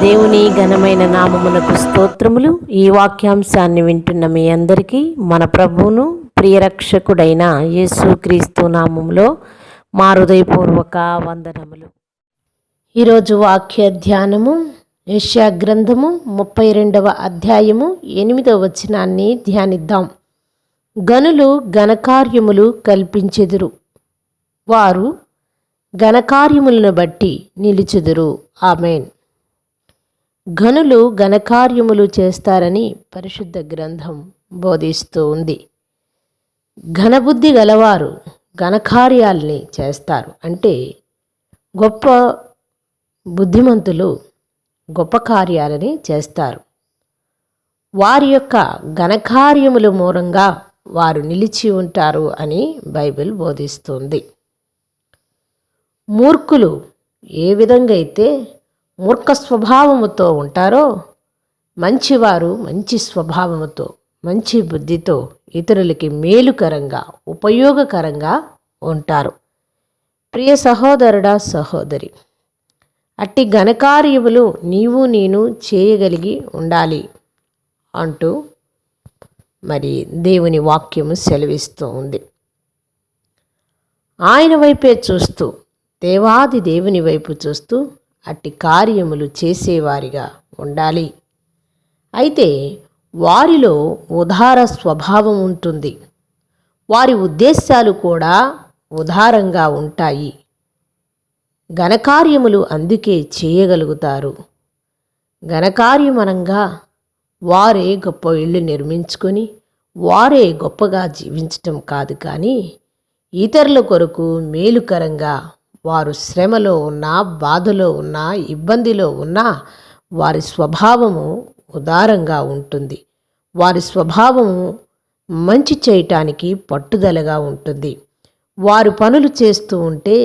దేవుని ఘనమైన నామమునకు స్తోత్రములు. ఈ వాక్యాంశాన్ని వింటున్న మీ అందరికీ మన ప్రభువును ప్రియరక్షకుడైన యేసుక్రీస్తు నామములో మా హృదయపూర్వక వందనములు. ఈరోజు వాక్య ధ్యానము యెషయా గ్రంథము 32వ అధ్యాయము 8వ వచనాన్ని ధ్యానిద్దాం. గనులు ఘనకార్యములు కల్పించెదరు, వారు ఘనకార్యములను బట్టి నిలుచుదురు. ఆమేన్. ఘనులు ఘనకార్యములు చేస్తారని పరిశుద్ధ గ్రంథం బోధిస్తూ ఉంది. ఘనబుద్ధి గలవారు ఘనకార్యాల్ని చేస్తారు. అంటే గొప్ప బుద్ధిమంతులు గొప్ప కార్యాలని చేస్తారు. వారి యొక్క ఘనకార్యముల మూలంగా వారు నిలిచి ఉంటారు అని బైబిల్ బోధిస్తుంది. మూర్ఖులు ఏ విధంగా అయితే మూర్ఖ స్వభావముతో ఉంటారో, మంచివారు మంచి స్వభావముతో మంచి బుద్ధితో ఇతరులకి మేలుకరంగా ఉపయోగకరంగా ఉంటారు. ప్రియ సహోదరుడా సహోదరి, అట్టి ఘనకార్యములు నీవు నేను చేయగలిగి ఉండాలి అంటూ మరి దేవుని వాక్యము సెలవిస్తూ ఉంది. ఆయన వైపే చూస్తూ, దేవాది దేవుని వైపు చూస్తూ అట్టి కార్యములు చేసేవారిగా ఉండాలి. అయితే వారిలో ఉదార స్వభావం ఉంటుంది. వారి ఉద్దేశాలు కూడా ఉదారంగా ఉంటాయి. ఘనకార్యములు అందుకే చేయగలుగుతారు. ఘనకార్యమనంగా వారే గొప్ప ఇళ్ళు నిర్మించుకొని వారే గొప్పగా జీవించటం కాదు, కానీ ఇతరుల కొరకు మేలుకరంగా వారు శ్రమలో ఉన్నా, బాధలో ఉన్నా, ఇబ్బందిలో ఉన్నా వారి స్వభావము ఉదారంగా ఉంటుంది. వారి స్వభావము మంచి చేయటానికి పట్టుదలగా ఉంటుంది. వారు పనులు చేస్తూ ఉంటే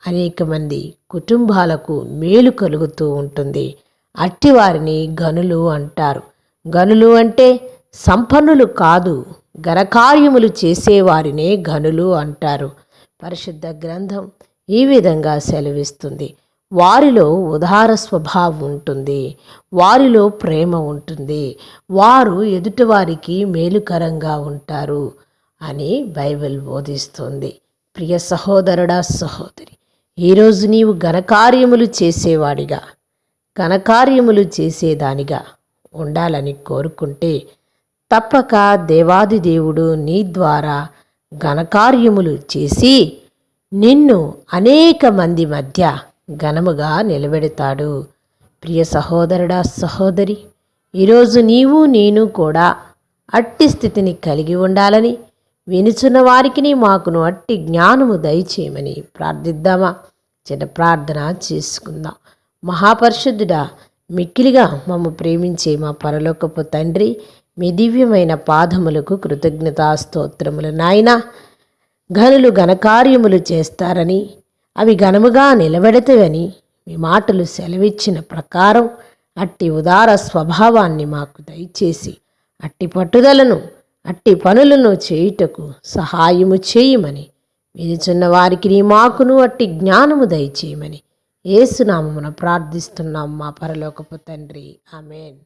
అనేక మంది కుటుంబాలకు మేలు కలుగుతూ ఉంటుంది. అట్టి వారిని గనులు అంటారు. గనులు అంటే సంపన్నులు కాదు, ఘనకార్యములు చేసేవారినే గనులు అంటారు. పరిశుద్ధ గ్రంథం ఈ విధంగా సెలవిస్తుంది. వారిలో ఉదార స్వభావం ఉంటుంది, వారిలో ప్రేమ ఉంటుంది, వారు ఎదుటివారికి మేలుకరంగా ఉంటారు అని బైబిల్ బోధిస్తుంది. ప్రియ సహోదరుడా సహోదరి, ఈరోజు నీవు ఘనకార్యములు చేసేవాడిగా, ఘనకార్యములు చేసేదానిగా ఉండాలని కోరుకుంటే తప్పక దేవాది దేవుడు నీ ద్వారా ఘనకార్యములు చేసి నిన్ను అనేక మంది మధ్య ఘనముగా నిలబెడతాడు. ప్రియ సహోదరుడా సహోదరి, ఈరోజు నీవు నేను కూడా అట్టి స్థితిని కలిగి ఉండాలని వినుచున్న వారికి మాకును అట్టి జ్ఞానము దయచేయమని ప్రార్థిద్దామా? చిన్న ప్రార్థన చేసుకుందాం. మహాపరిశుద్ధుడా, మిక్కిలిగా మమ్ము ప్రేమించే మా పరలోకపు తండ్రి, మీ దివ్యమైన పాదములకు కృతజ్ఞతాస్తోత్రములు. నాయనా, ఘనులు ఘనకార్యములు చేస్తారని, అవి ఘనముగా నిలబెడతావని మీ మాటలు సెలవిచ్చిన ప్రకారం అట్టి ఉదార స్వభావాన్ని మాకు దయచేసి అట్టి పట్టుదలను, అట్టి పనులను చేయుటకు సహాయము చేయమని వినుచున్న వారికి మాకును అట్టి జ్ఞానము దయచేయమని యేసునామమున ప్రార్థిస్తున్నాం మా పరలోకపు తండ్రి. ఆమేన్.